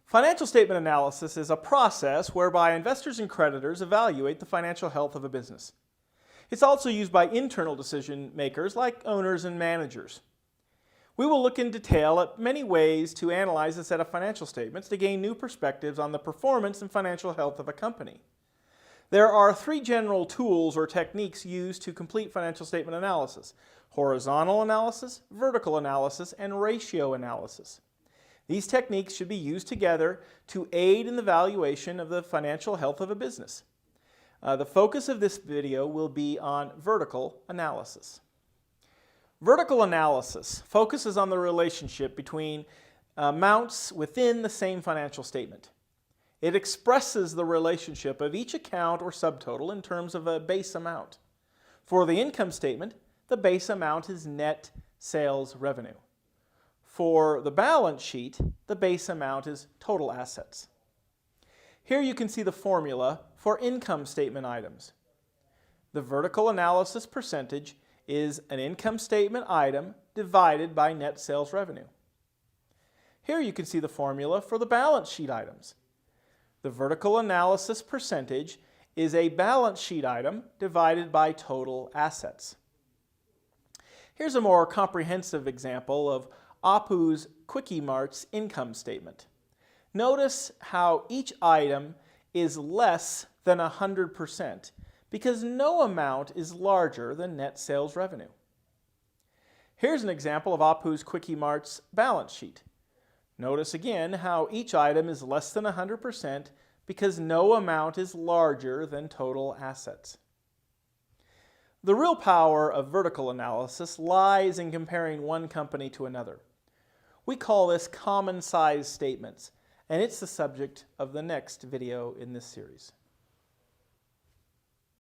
Financial statement analysis is a process whereby investors and creditors evaluate the financial health of a business. It's also used by internal decision makers like owners and managers. We will look in detail at many ways to analyze a set of financial statements to gain new perspectives on the performance and financial health of a company. There are three general tools or techniques used to complete financial statement analysis: horizontal analysis, vertical analysis, and ratio analysis. These techniques should be used together to aid in the valuation of the financial health of a business. The focus of this video will be on vertical analysis. Vertical analysis focuses on the relationship between amounts within the same financial statement. It expresses the relationship of each account or subtotal in terms of a base amount. For the income statement, the base amount is net sales revenue. For the balance sheet, the base amount is total assets. Here you can see the formula for income statement items. The vertical analysis percentage is an income statement item divided by net sales revenue. Here you can see the formula for the balance sheet items. The vertical analysis percentage is a balance sheet item divided by total assets. Here's a more comprehensive example of Apu's Quickie Mart's income statement. Notice how each item is less than 100% because no amount is larger than net sales revenue. Here's an example of Apu's Quickie Mart's balance sheet. Notice again how each item is less than 100% because no amount is larger than total assets. The real power of vertical analysis lies in comparing one company to another. We call this common size statements, and it's the subject of the next video in this series.